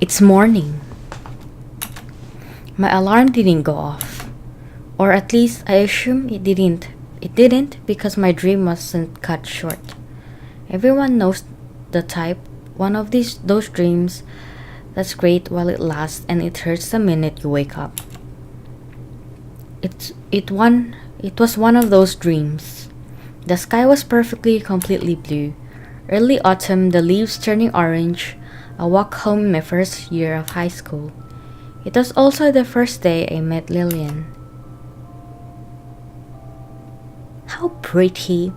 It's morning. My alarm didn't go off. Or at least I assume it didn't. It didn't because my dream wasn't cut short. Everyone knows the type. One of those dreams that's great while it lasts and it hurts the minute you wake up. It was one of those dreams. The sky was completely blue. Early autumn, the leaves turning orange. I walked home in my first year of high school. It was also the first day I met Lillian. How pretty.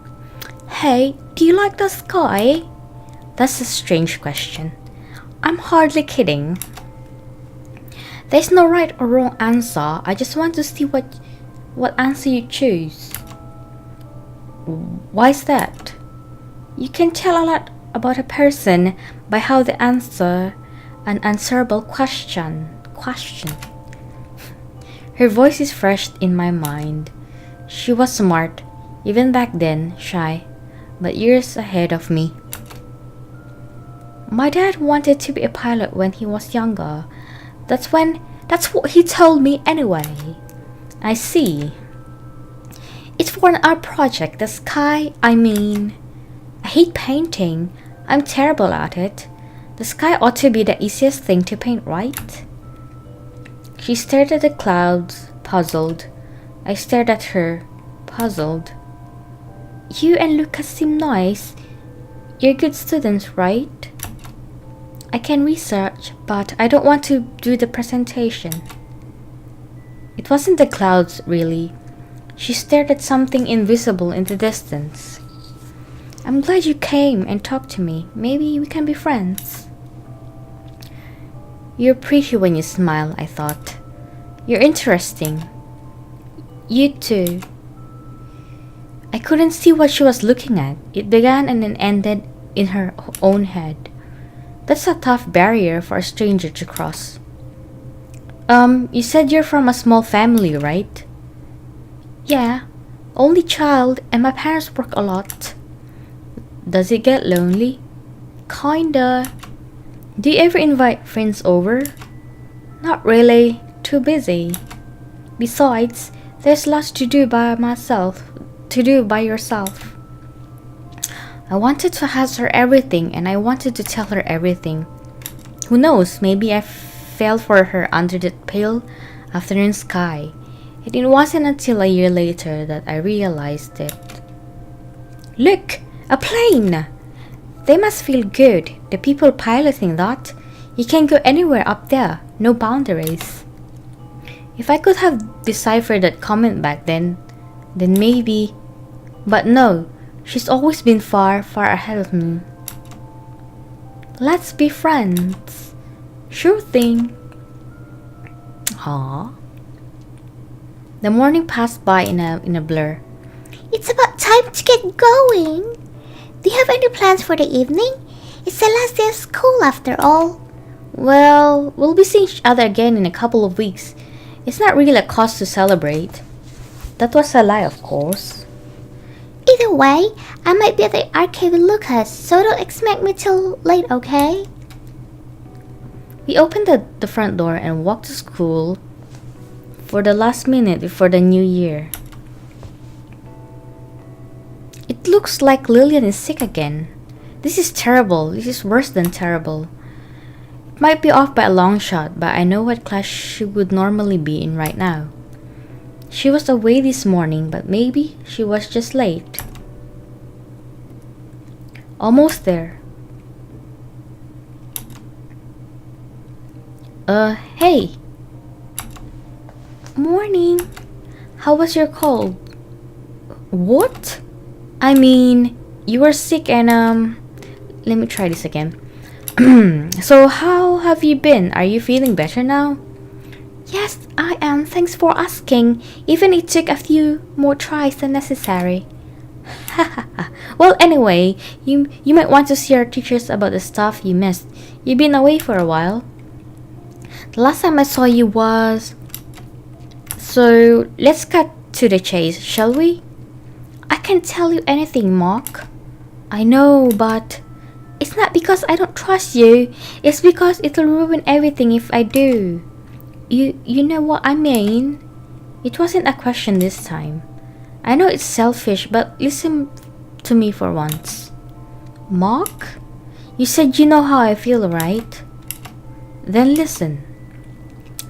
Hey, do you like the sky? That's a strange question. I'm hardly kidding. There's no right or wrong answer. I just want to see what answer you choose. Why's that? You can tell a lot about a person by how they answer an answerable question. Her voice is fresh in my mind. She was smart, even back then, shy, but years ahead of me. My dad wanted to be a pilot when he was younger. That's what he told me anyway. I see. It's for an art project, the sky, I hate painting. I'm terrible at it. The sky ought to be the easiest thing to paint, right? She stared at the clouds, puzzled. I stared at her, puzzled. You and Lucas seem nice. You're good students, right? I can research, but I don't want to do the presentation. It wasn't the clouds, really. She stared at something invisible in the distance. I'm glad you came and talked to me. Maybe we can be friends. You're pretty when you smile, I thought. You're interesting. You too. I couldn't see what she was looking at. It began and then ended in her own head. That's a tough barrier for a stranger to cross. You said you're from a small family, right? Yeah, only child and my parents work a lot. Does it get lonely? Kinda. Do you ever invite friends over? Not really, too busy. Besides, there's lots to do by yourself. I wanted to ask her everything and I wanted to tell her everything. Who knows, maybe I fell for her under that pale afternoon sky. And it wasn't until a year later that I realized it. Look! A plane! They must feel good, the people piloting that. You can go anywhere up there, no boundaries. If I could have deciphered that comment back then maybe. But no, she's always been far, far ahead of me. Let's be friends. Sure thing. Aww. The morning passed by in a blur. It's about time to get going. Do you have any plans for the evening? It's the last day of school after all. Well, we'll be seeing each other again in a couple of weeks. It's not really a cause to celebrate. That was a lie, of course. Either way, I might be at the arcade with Lucas, so don't expect me till late, okay? We opened the front door and walked to school for the last minute before the new year. It looks like Lillian is sick again. This is terrible. This is worse than terrible. It might be off by a long shot, but I know what class she would normally be in right now. She was away this morning, but maybe she was just late. Almost there. Hey. Morning. How was your cold? What? I mean, you were sick and let me try this again. So how have you been? Are you feeling better now? Yes, I am. Thanks for asking. Even it took a few more tries than necessary. Well, anyway, you might want to see our teachers about the stuff you missed. You've been away for a while. The last time I saw you was... So, let's cut to the chase, shall we? I can't tell you anything, Mark. I know, but... It's not because I don't trust you. It's because it'll ruin everything if I do. You know what I mean? It wasn't a question this time. I know it's selfish, but listen to me for once. Mark? You said you know how I feel, right? Then listen.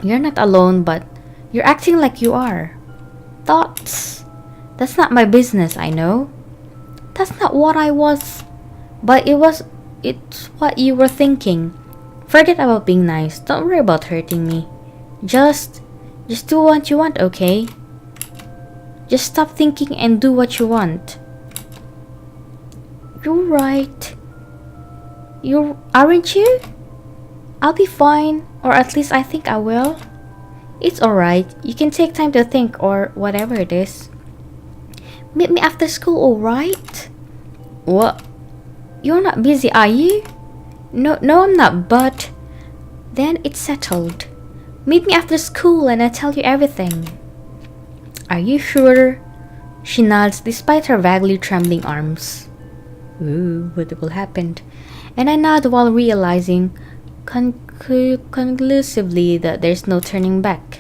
You're not alone, but you're acting like you are. Thoughts? That's not my business, I know. That's not what I was. But it's what you were thinking. Forget about being nice. Don't worry about hurting me. Just do what you want, okay? Just stop thinking and do what you want. You're right. Aren't you? I'll be fine, or at least I think I will. It's alright. You can take time to think or whatever it is. Meet me after school, alright? What? You're not busy, are you? No, I'm not, but... Then it's settled. Meet me after school and I'll tell you everything. Are you sure? She nods despite her vaguely trembling arms. Ooh, what will happen? And I nod while realizing conclusively that there's no turning back.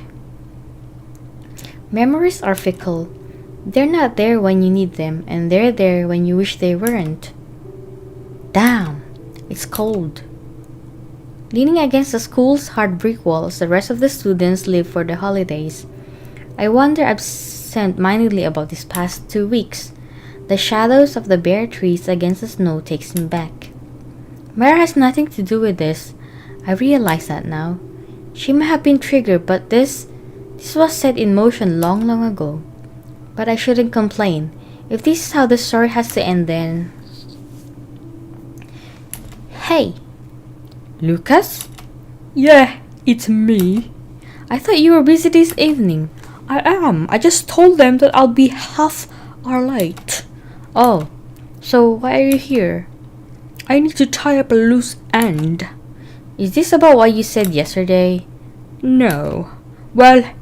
Memories are fickle. They're not there when you need them, and they're there when you wish they weren't. Damn, it's cold. Leaning against the school's hard brick walls, the rest of the students leave for the holidays. I wonder absent-mindedly about these past 2 weeks. The shadows of the bare trees against the snow takes me back. Mara has nothing to do with this. I realize that now. She may have been triggered, but this was set in motion long ago. But I shouldn't complain. If this is how the story has to end, then... Hey! Lucas? Yeah, it's me. I thought you were busy this evening. I am. I just told them that I'll be half hour late. Oh, so why are you here? I need to tie up a loose end. Is this about what you said yesterday? No. Well,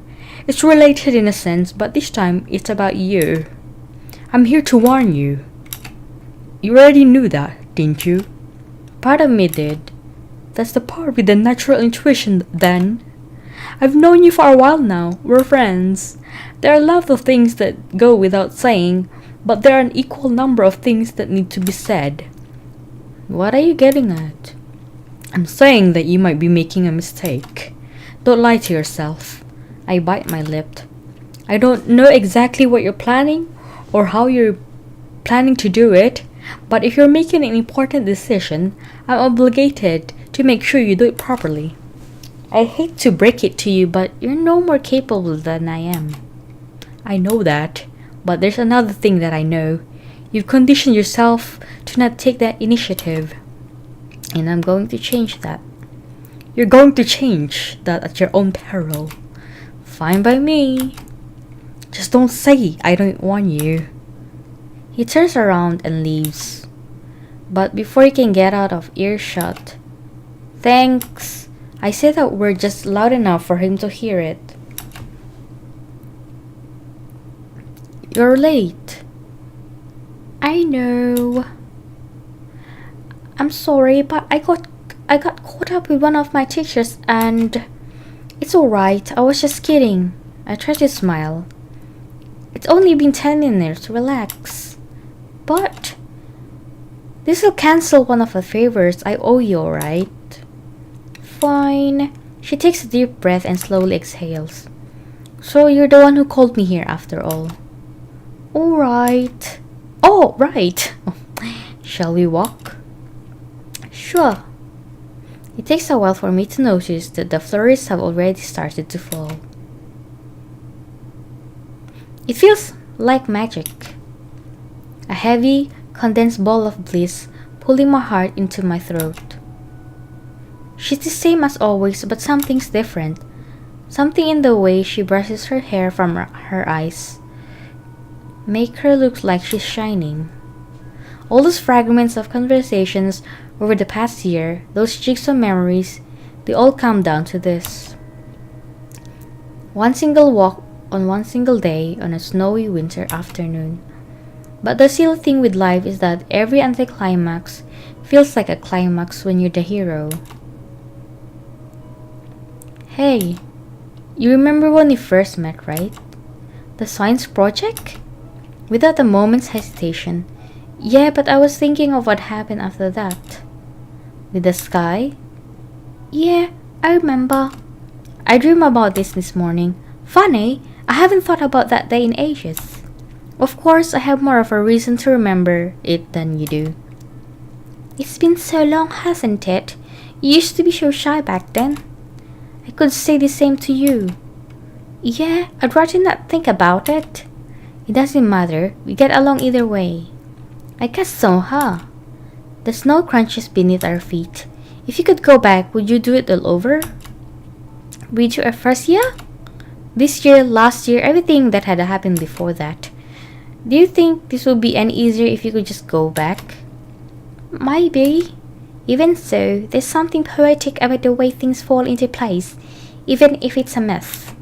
it's related in a sense, but this time it's about you. I'm here to warn you. You already knew that, didn't you? Part of me did. That's the part with the natural intuition, then. I've known you for a while now. We're friends. There are a lot of things that go without saying, but there are an equal number of things that need to be said. What are you getting at? I'm saying that you might be making a mistake. Don't lie to yourself. I bite my lip. I don't know exactly what you're planning or how you're planning to do it, but if you're making an important decision, I'm obligated to make sure you do it properly. I hate to break it to you, but you're no more capable than I am. I know that, but there's another thing that I know. You've conditioned yourself to not take that initiative. And I'm going to change that. You're going to change that at your own peril. Fine by me. Just don't say I don't want you. He turns around and leaves. But before he can get out of earshot, thanks. I say that word just loud enough for him to hear it. You're late. I know. I'm sorry, but I got caught up with one of my teachers and it's alright. I was just kidding. I try to smile. It's only been 10 minutes. Relax. But this will cancel one of the favors I owe you, alright? Fine. She takes a deep breath and slowly exhales. So you're the one who called me here after all. Alright. Oh, right. Shall we walk? Sure. It takes a while for me to notice that the flurries have already started to fall. It feels like magic. A heavy, condensed ball of bliss pulling my heart into my throat. She's the same as always, but something's different. Something in the way she brushes her hair from her eyes make her look like she's shining. All those fragments of conversations over the past year, those jigsaw memories, they all come down to this. One single walk on one single day on a snowy winter afternoon. But the silly thing with life is that every anticlimax feels like a climax when you're the hero. Hey, you remember when we first met, right? The science project? Without a moment's hesitation. Yeah, but I was thinking of what happened after that. With the sky? Yeah, I remember. I dreamed about this morning. Funny, I haven't thought about that day in ages. Of course, I have more of a reason to remember it than you do. It's been so long, hasn't it? You used to be so shy back then. I could say the same to you. Yeah, I'd rather not think about it. It doesn't matter, we get along either way. I guess so, huh? The snow crunches beneath our feet. If you could go back, would you do it all over? Redo our first year? This year, last year, everything that had happened before that. Do you think this would be any easier if you could just go back? Maybe. Even so, there's something poetic about the way things fall into place, even if it's a mess.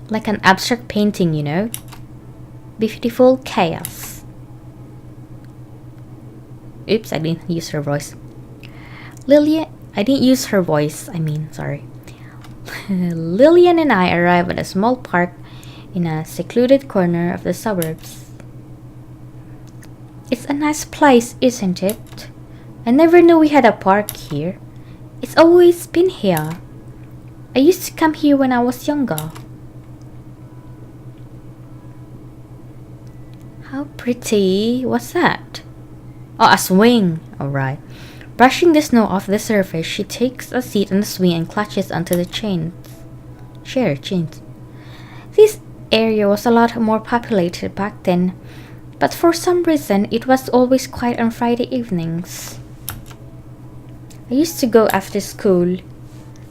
Like an abstract painting, you know? Beautiful chaos. Oops, I didn't use her voice. I didn't use her voice, sorry. Lillian and I arrive at a small park in a secluded corner of the suburbs. It's a nice place, isn't it? I never knew we had a park here. It's always been here. I used to come here when I was younger. How pretty. What's that? Oh, a swing. Alright. Brushing the snow off the surface, she takes a seat on the swing and clutches onto the chains. This area was a lot more populated back then, but for some reason it was always quiet on Friday evenings. I used to go after school.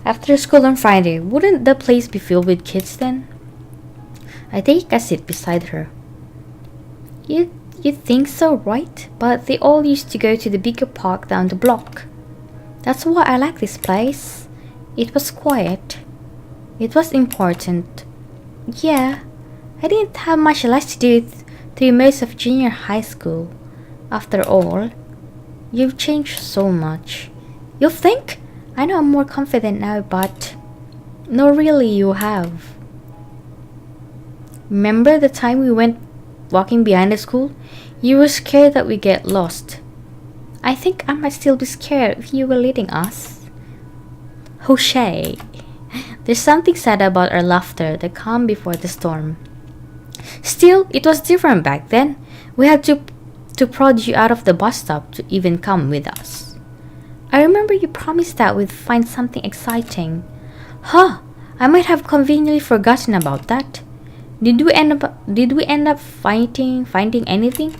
After school on Friday, wouldn't the place be filled with kids then? I take a seat beside her. You think so, right? But they all used to go to the bigger park down the block. That's why I like this place. It was quiet. It was important. Yeah, I didn't have much less to do through most of junior high school. After all, you've changed so much. You think? I know I'm more confident now, but no, really, you have. Remember the time we went walking behind the school? You were scared that we get lost. I think I might still be scared if you were leading us. Hooray! There's something sad about our laughter, the calm before the storm. Still, it was different back then. We had to prod you out of the bus stop to even come with us. I remember you promised that we'd find something exciting. Huh, I might have conveniently forgotten about that. Did we end up finding anything?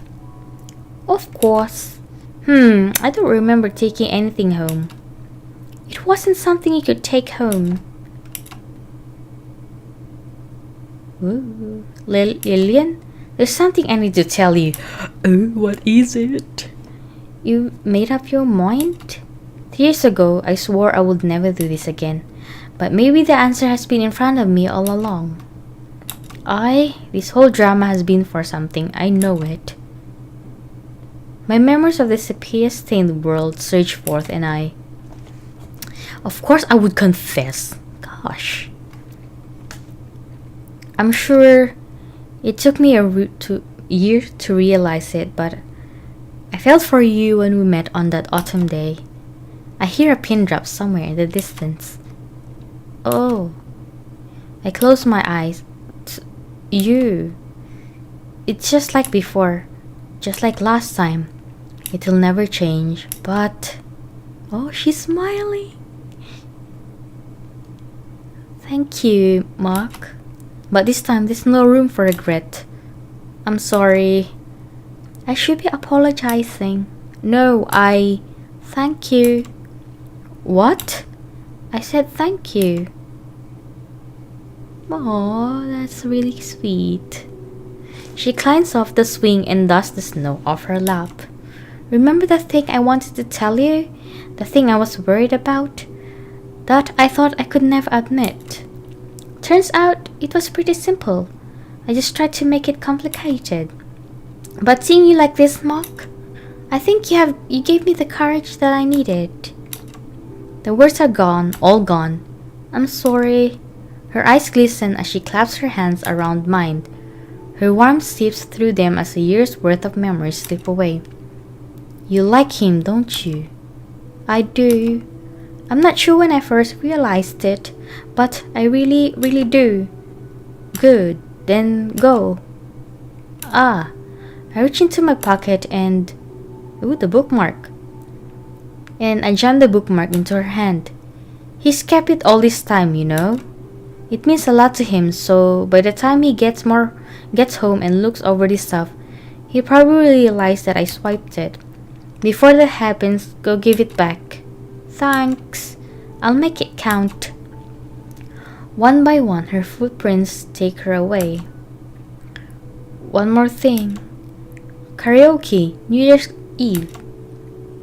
Of course. I don't remember taking anything home. It wasn't something you could take home. Ooh. Lillian, there's something I need to tell you. Oh, what is it? You made up your mind? 3 years ago, I swore I would never do this again. But maybe the answer has been in front of me all along. This whole drama has been for something. I know it. My memories of the sepia-stained world surged forth and of course I would confess. Gosh. I'm sure it took me a year to realize it, but I felt for you when we met on that autumn day. I hear a pin drop somewhere in the distance. Oh. I close my eyes. You. It's just like before. Just like last time. It'll never change. But... oh, she's smiling. Thank you, Mark. But this time there's no room for regret. I'm sorry. I should be apologizing. No, thank you. What? I said thank you. Oh, that's really sweet. She climbs off the swing and dusts the snow off her lap. Remember the thing I wanted to tell you? The thing I was worried about? That I thought I could never admit. Turns out it was pretty simple. I just tried to make it complicated. But seeing you like this, Mock, I think you gave me the courage that I needed. The words are gone, all gone. I'm sorry. Her eyes glisten as she claps her hands around mine. Her warmth seeps through them as a year's worth of memories slip away. You like him, don't you? I do. I'm not sure when I first realized it, but I really, really do. Good, then go. Ah, I reach into my pocket and... Ooh, the bookmark. And I jam the bookmark into her hand. He's kept it all this time, you know. It means a lot to him, so by the time he gets home and looks over this stuff, he probably realized that I swiped it. Before that happens, go give it back. Thanks. I'll make it count. One by one, her footprints take her away. One more thing. Karaoke, New Year's Eve.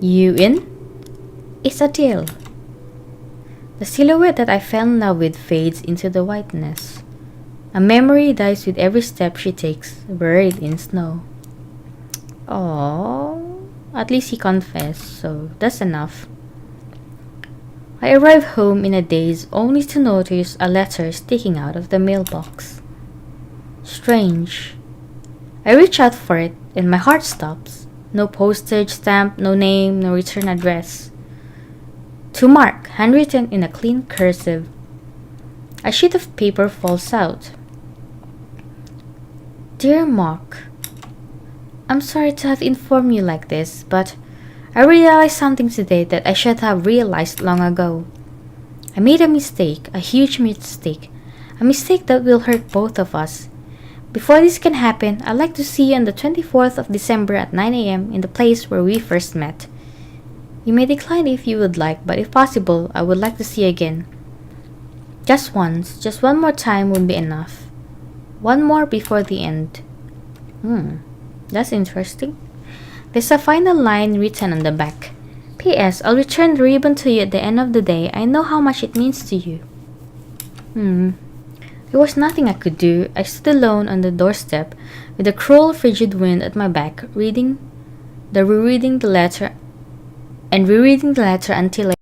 You in? It's a deal. The silhouette that I fell in love with fades into the whiteness. A memory dies with every step she takes, buried in snow. Oh, at least he confessed, so that's enough. I arrive home in a daze only to notice a letter sticking out of the mailbox. Strange. I reach out for it and my heart stops. No postage stamp, no name, no return address. To Mark, handwritten in a clean cursive. A sheet of paper falls out. Dear Mark, I'm sorry to have informed you like this, but I realized something today that I should have realized long ago. I made a mistake, a huge mistake, a mistake that will hurt both of us. Before this can happen, I'd like to see you on the 24th of December at 9 a.m. in the place where we first met. You may decline if you would like, but if possible, I would like to see you again. Just once, just one more time would be enough. One more before the end. That's interesting. There's a final line written on the back. P.S. I'll return the ribbon to you at the end of the day. I know how much it means to you. There was nothing I could do. I stood alone on the doorstep with the cruel, frigid wind at my back, rereading the letter until I